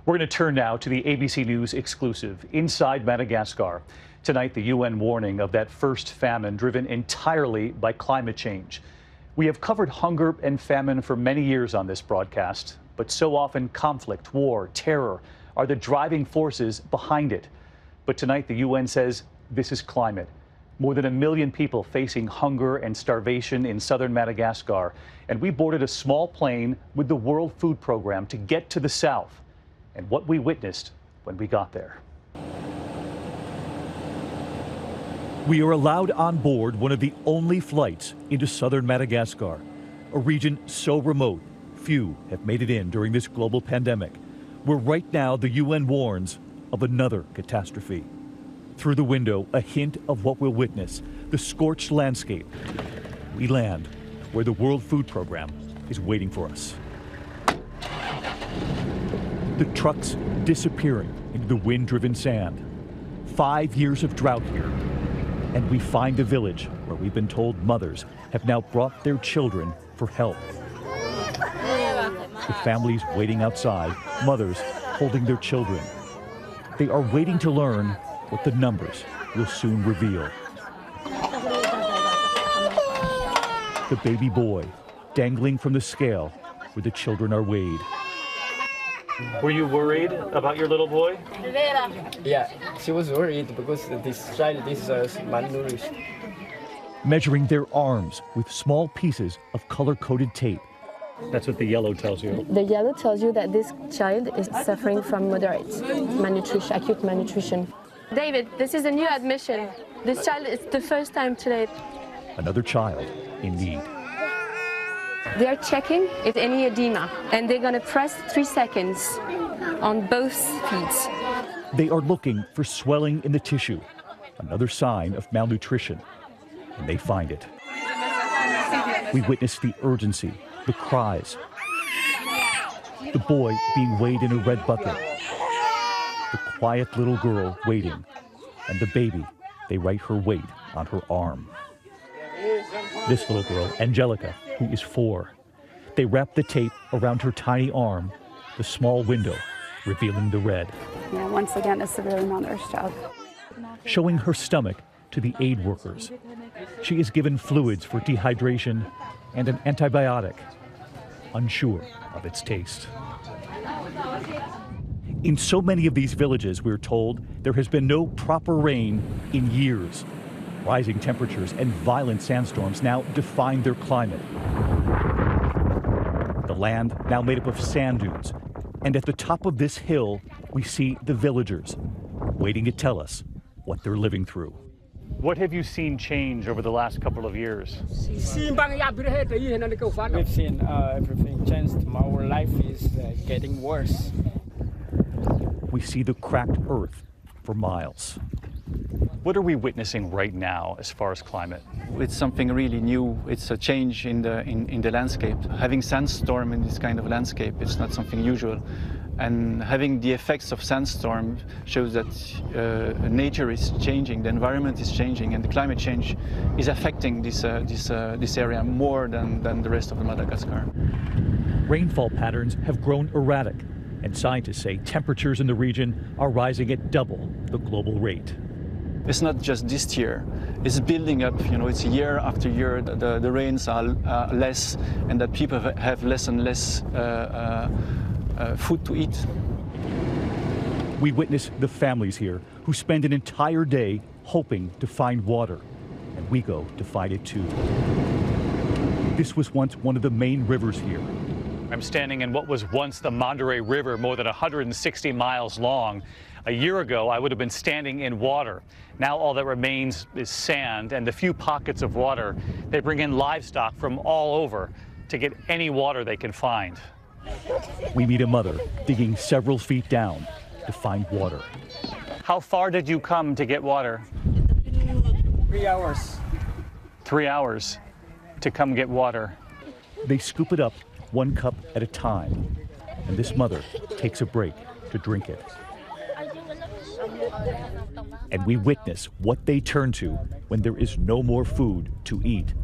We're going to turn now to the ABC News exclusive inside Madagascar. Tonight, the UN warning of that first famine driven entirely by climate change. We have covered hunger and famine for many years on this broadcast, but so often conflict, war, terror are the driving forces behind it. But tonight, the UN says this is climate. More than 1 million people facing hunger and starvation in southern Madagascar. And we boarded a small plane with the World Food Program to get to the south. And what we witnessed when we got there. We are allowed on board one of the only flights into southern Madagascar, a region so remote, few have made it in during this global pandemic, where right now the UN warns of another catastrophe. Through the window, a hint of what we'll witness, the scorched landscape. We land where the World Food Program is waiting for us. The trucks disappearing into the wind-driven sand. 5 years of drought here. And we find the village where we've been told mothers have now brought their children for help. The families waiting outside, mothers holding their children. They are waiting to learn what the numbers will soon reveal. The baby boy dangling from the scale where the children are weighed. Were you worried about your little boy? Yeah, she was worried because this child is malnourished. Measuring their arms with small pieces of color-coded tape. That's what the yellow tells you. The yellow tells you that this child is suffering from moderate malnutrition, acute malnutrition. David, this is a new admission. This child is the first time today. Another child in need. They are checking if any edema, and they're going to press 3 seconds on both feet. They are looking for swelling in the tissue, another sign of malnutrition, and they find it. We witness the urgency, the cries, the boy being weighed in a red bucket, the quiet little girl waiting, and the baby, they write her weight on her arm. This little girl, Angelica, who is 4. They wrap the tape around her tiny arm, the small window revealing the red. Yeah, once again, a severely malnourished child. Showing her stomach to the aid workers. She is given fluids for dehydration and an antibiotic, unsure of its taste. In so many of these villages, we're told, there has been no proper rain in years. Rising temperatures and violent sandstorms now define their climate. The land now made up of sand dunes. And at the top of this hill, we see the villagers waiting to tell us what they're living through. What have you seen change over the last couple of years? We've seen everything changed. Our life is getting worse. We see the cracked earth for miles. What are we witnessing right now as far as climate? It's something really new. It's a change in the landscape. Having sandstorm in this kind of landscape, it's not something usual. And having the effects of sandstorm shows that nature is changing, the environment is changing, and the climate change is affecting this area more than the rest of the Madagascar. Rainfall patterns have grown erratic, and scientists say temperatures in the region are rising at double the global rate. It's not just this year, it's building up, it's year after year, the rains are less, and that people have less and less food to eat. We witness the families here who spend an entire day hoping to find water, and we go to find it too. This was once one of the main rivers here. I'm standing in what was once the Monterey River, more than 160 miles long. A year ago, I would have been standing in water. Now all that remains is sand and the few pockets of water. They bring in livestock from all over to get any water they can find. We meet a mother digging several feet down to find water. How far did you come to get water? 3 hours. 3 hours to come get water. They scoop it up 1 cup at a time, and this mother takes a break to drink it. And we witness what they turn to when there is no more food to eat.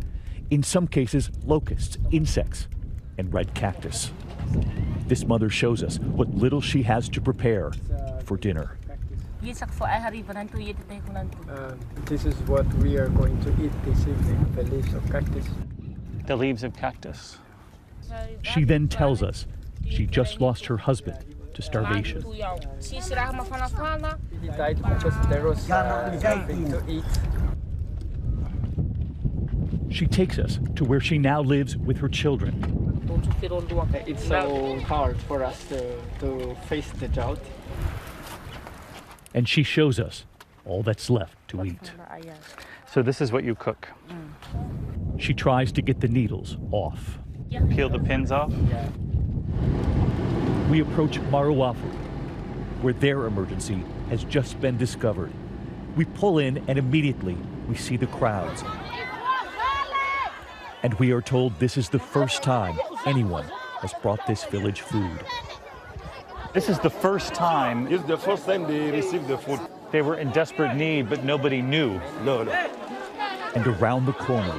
In some cases, locusts, insects, and red cactus. This mother shows us what little she has to prepare for dinner. This is what we are going to eat this evening, the leaves of cactus. The leaves of cactus. She then tells us she just lost her husband to starvation. He died because there was nothing to eat. She takes us to where she now lives with her children. It's so hard for us to face the drought. And she shows us all that's left to eat. So this is what you cook. She tries to get the needles off. Peel the pins off. We approach Maruafu, where their emergency has just been discovered. We pull in and immediately we see the crowds. And we are told this is the first time anyone has brought this village food. This is the first time. It's the first time they received the food. They were in desperate need, but nobody knew. No. And around the corner,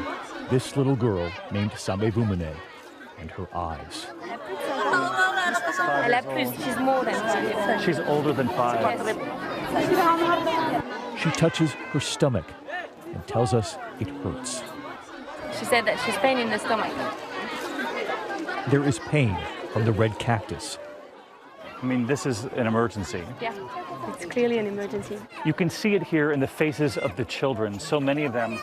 this little girl named Samevumene and her eyes. She's more than 5. She's older than 5. She touches her stomach and tells us it hurts. She said that she's pain in the stomach. There is pain from the red cactus. I mean, this is an emergency. Yeah, it's clearly an emergency. You can see it here in the faces of the children, so many of them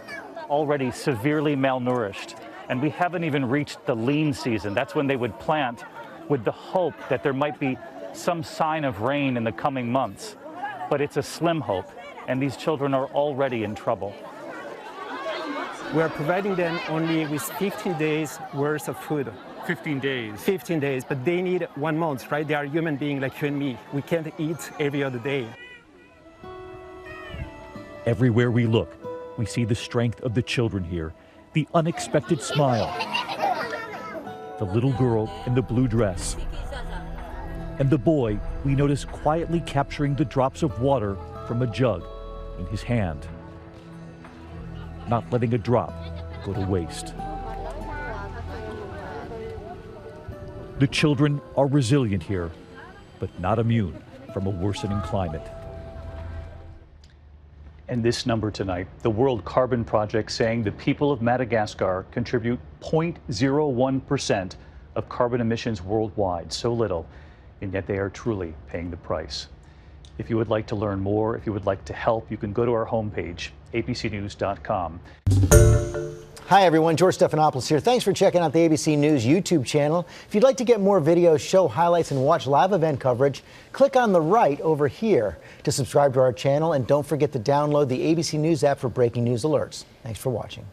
already severely malnourished. And we haven't even reached the lean season. That's when they would plant with the hope that there might be some sign of rain in the coming months. But it's a slim hope, and these children are already in trouble. We are providing them only with 15 days worth of food. 15 days. 15 days, but they need 1 month, right? They are human beings like you and me. We can't eat every other day. Everywhere we look, we see the strength of the children here, the unexpected smile, the little girl in the blue dress, and the boy we notice quietly capturing the drops of water from a jug in his hand, not letting a drop go to waste. The children are resilient here, but not immune from a worsening climate. And this number tonight, the World Carbon Project saying the people of Madagascar contribute 0.01% of carbon emissions worldwide. So little, and yet they are truly paying the price. If you would like to learn more, if you would like to help, you can go to our homepage, abcnews.com. Hi everyone, George Stephanopoulos here. Thanks for checking out the ABC News YouTube channel. If you'd like to get more videos, show highlights, and watch live event coverage, click on the right over here to subscribe to our channel, and don't forget to download the ABC News app for breaking news alerts. Thanks for watching.